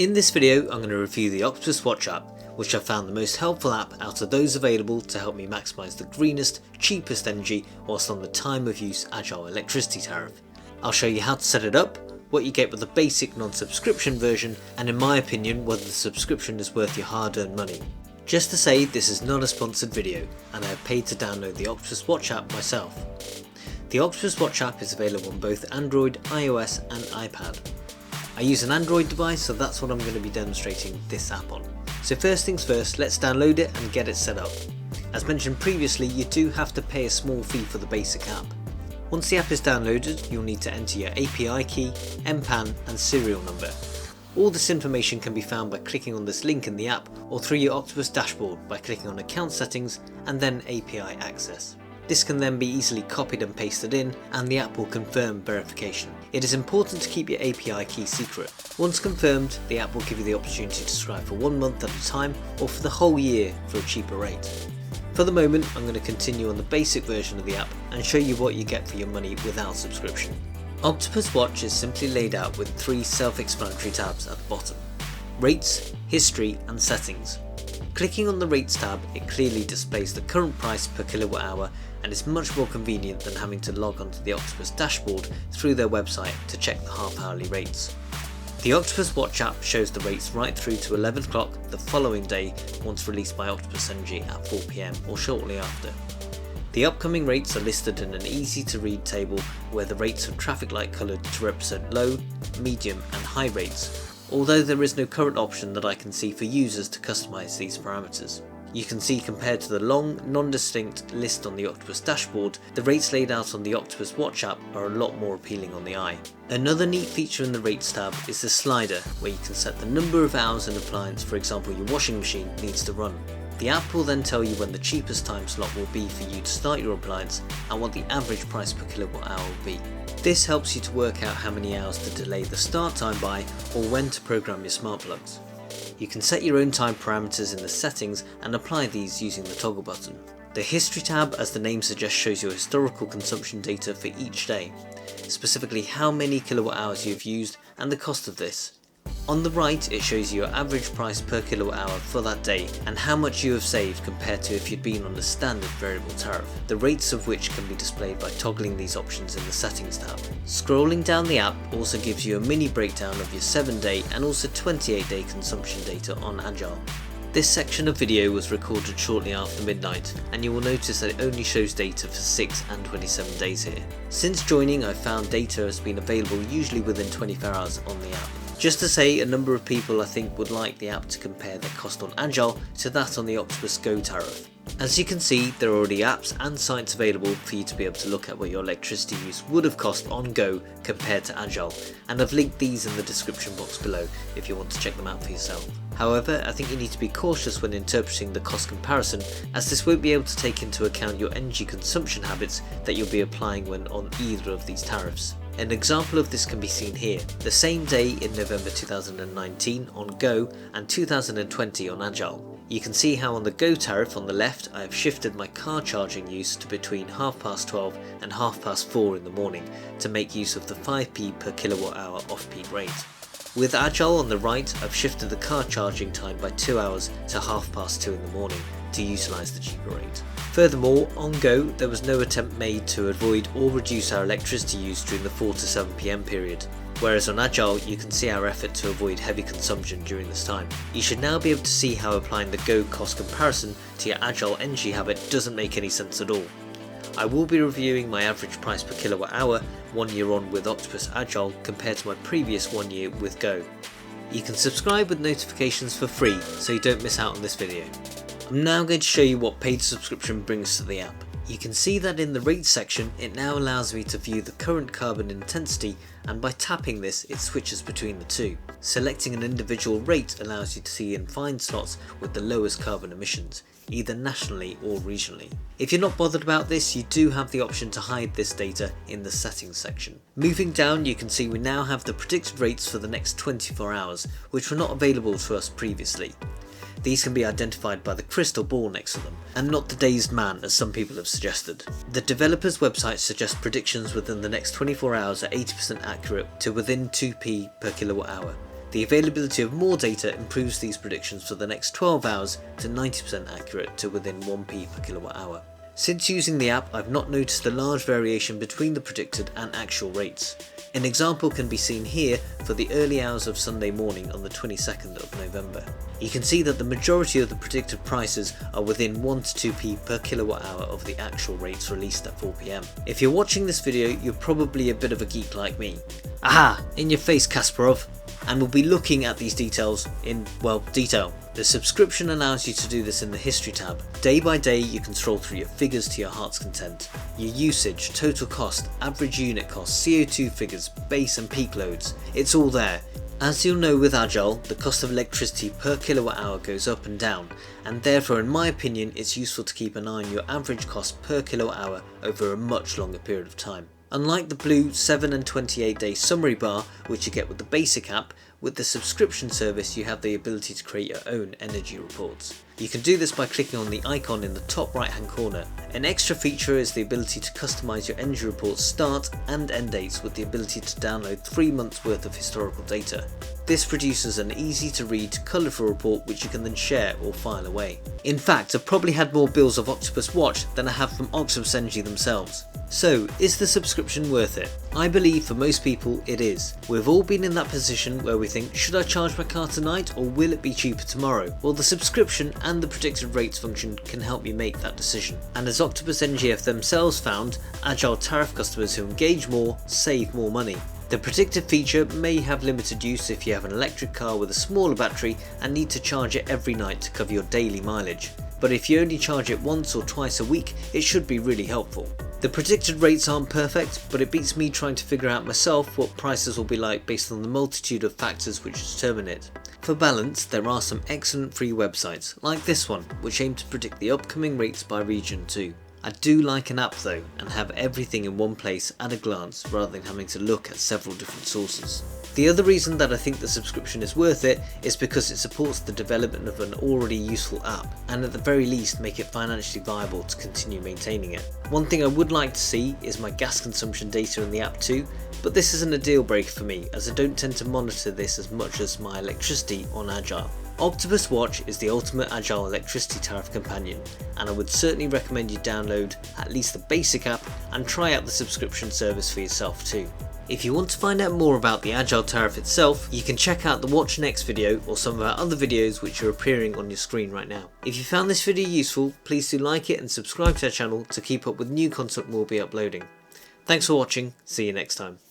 In this video, I'm going to review the Octopus Watch App, which I found the most helpful app out of those available to help me maximise the greenest, cheapest energy whilst on the time of use Agile electricity tariff. I'll show you how to set it up, what you get with the basic non-subscription version, and in my opinion whether the subscription is worth your hard-earned money. Just to say, this is not a sponsored video, and I have paid to download the Octopus Watch App myself. The Octopus Watch App is available on both Android, iOS and iPad. I use an Android device, so that's what I'm going to be demonstrating this app on. So first things first, let's download it and get it set up. As mentioned previously, you do have to pay a small fee for the basic app. Once the app is downloaded, you'll need to enter your API key, MPAN and serial number. All this information can be found by clicking on this link in the app or through your Octopus dashboard by clicking on Account Settings and then API Access. This can then be easily copied and pasted in, and the app will confirm verification. It is important to keep your API key secret. Once confirmed, the app will give you the opportunity to subscribe for 1 month at a time or for the whole year for a cheaper rate. For the moment, I'm going to continue on the basic version of the app and show you what you get for your money without subscription. Octopus Watch is simply laid out with 3 self-explanatory tabs at the bottom: Rates, History and Settings. Clicking on the Rates tab, it clearly displays the current price per kilowatt hour and is much more convenient than having to log onto the Octopus dashboard through their website to check the half-hourly rates. The Octopus Watch App shows the rates right through to 11 o'clock the following day once released by Octopus Energy at 4 PM or shortly after. The upcoming rates are listed in an easy to read table where the rates are traffic light coloured to represent low, medium and high rates, although there is no current option that I can see for users to customise these parameters. You can see compared to the long, non-distinct list on the Octopus dashboard, the rates laid out on the Octopus Watch App are a lot more appealing on the eye. Another neat feature in the Rates tab is the slider, where you can set the number of hours an appliance, for example your washing machine, needs to run. The app will then tell you when the cheapest time slot will be for you to start your appliance and what the average price per kilowatt hour will be. This helps you to work out how many hours to delay the start time by or when to program your smart plugs. You can set your own time parameters in the settings and apply these using the toggle button. The History tab, as the name suggests, shows your historical consumption data for each day, specifically how many kilowatt hours you have used and the cost of this. On the right, it shows you your average price per kilowatt hour for that day and how much you have saved compared to if you'd been on the standard variable tariff, the rates of which can be displayed by toggling these options in the Settings tab. Scrolling down the app also gives you a mini breakdown of your 7-day and also 28-day consumption data on Agile. This section of video was recorded shortly after midnight, and you will notice that it only shows data for 6 and 27 days here. Since joining, I've found data has been available usually within 24 hours on the app. Just to say, a number of people I think would like the app to compare their cost on Agile to that on the Octopus Go tariff. As you can see, there are already apps and sites available for you to be able to look at what your electricity use would have cost on Go compared to Agile, and I've linked these in the description box below if you want to check them out for yourself. However, I think you need to be cautious when interpreting the cost comparison, as this won't be able to take into account your energy consumption habits that you'll be applying when on either of these tariffs. An example of this can be seen here, the same day in November 2019 on Go and 2020 on Agile. You can see how on the Go tariff on the left I have shifted my car charging use to between 12:30 and 4:30 in the morning to make use of the 5p per kilowatt hour off-peak rate. With Agile on the right, I've shifted the car charging time by 2 hours to 2:30 in the morning to utilise the cheaper rate. Furthermore, on Go, there was no attempt made to avoid or reduce our electricity use during the 4 to 7 PM period, whereas on Agile you can see our effort to avoid heavy consumption during this time. You should now be able to see how applying the Go cost comparison to your Agile energy habit doesn't make any sense at all. I will be reviewing my average price per kilowatt hour 1 year on with Octopus Agile compared to my previous 1 year with Go. You can subscribe with notifications for free so you don't miss out on this video. I'm now going to show you what paid subscription brings to the app. You can see that in the rates section it now allows me to view the current carbon intensity, and by tapping this it switches between the two. Selecting an individual rate allows you to see and find slots with the lowest carbon emissions, either nationally or regionally. If you're not bothered about this, you do have the option to hide this data in the settings section. Moving down, you can see we now have the predicted rates for the next 24 hours, which were not available to us previously. These can be identified by the crystal ball next to them, and not the dazed man as some people have suggested. The developer's website suggests predictions within the next 24 hours are 80% accurate to within 2p per kilowatt hour. The availability of more data improves these predictions for the next 12 hours to 90% accurate to within 1p per kilowatt hour. Since using the app, I've not noticed a large variation between the predicted and actual rates. An example can be seen here for the early hours of Sunday morning on the 22nd of November. You can see that the majority of the predicted prices are within 1 to 2p per kilowatt hour of the actual rates released at 4 PM. If you're watching this video, you're probably a bit of a geek like me. Aha! In your face, Kasparov! And we'll be looking at these details in, well, detail. The subscription allows you to do this in the History tab. Day by day you can scroll through your figures to your heart's content. Your usage, total cost, average unit cost, CO2 figures, base and peak loads. It's all there. As you'll know with Agile, the cost of electricity per kilowatt hour goes up and down, and therefore in my opinion it's useful to keep an eye on your average cost per kilowatt hour over a much longer period of time. Unlike the blue 7 and 28 day summary bar which you get with the basic app, with the subscription service you have the ability to create your own energy reports. You can do this by clicking on the icon in the top right hand corner. An extra feature is the ability to customize your energy report's start and end dates with the ability to download 3 months worth of historical data. This produces an easy to read, colourful report which you can then share or file away. In fact, I've probably had more bills of Octopus Watch than I have from Octopus Energy themselves. So, is the subscription worth it? I believe for most people it is. We've all been in that position where we think, should I charge my car tonight or will it be cheaper tomorrow? Well, the subscription and the predicted rates function can help you make that decision. And as Octopus NGF themselves found, Agile tariff customers who engage more save more money. The predictive feature may have limited use if you have an electric car with a smaller battery and need to charge it every night to cover your daily mileage. But if you only charge it once or twice a week, it should be really helpful. The predicted rates aren't perfect, but it beats me trying to figure out myself what prices will be like based on the multitude of factors which determine it. For balance, there are some excellent free websites, like this one, which aim to predict the upcoming rates by region too. I do like an app though, and have everything in one place at a glance rather than having to look at several different sources. The other reason that I think the subscription is worth it is because it supports the development of an already useful app, and at the very least make it financially viable to continue maintaining it. One thing I would like to see is my gas consumption data in the app too, but this isn't a deal breaker for me as I don't tend to monitor this as much as my electricity on Agile. Octopus Watch is the ultimate Agile electricity tariff companion, and I would certainly recommend you download at least the basic app and try out the subscription service for yourself too. If you want to find out more about the Agile tariff itself, you can check out the Watch Next video or some of our other videos which are appearing on your screen right now. If you found this video useful, please do like it and subscribe to our channel to keep up with new content we'll be uploading. Thanks for watching, see you next time.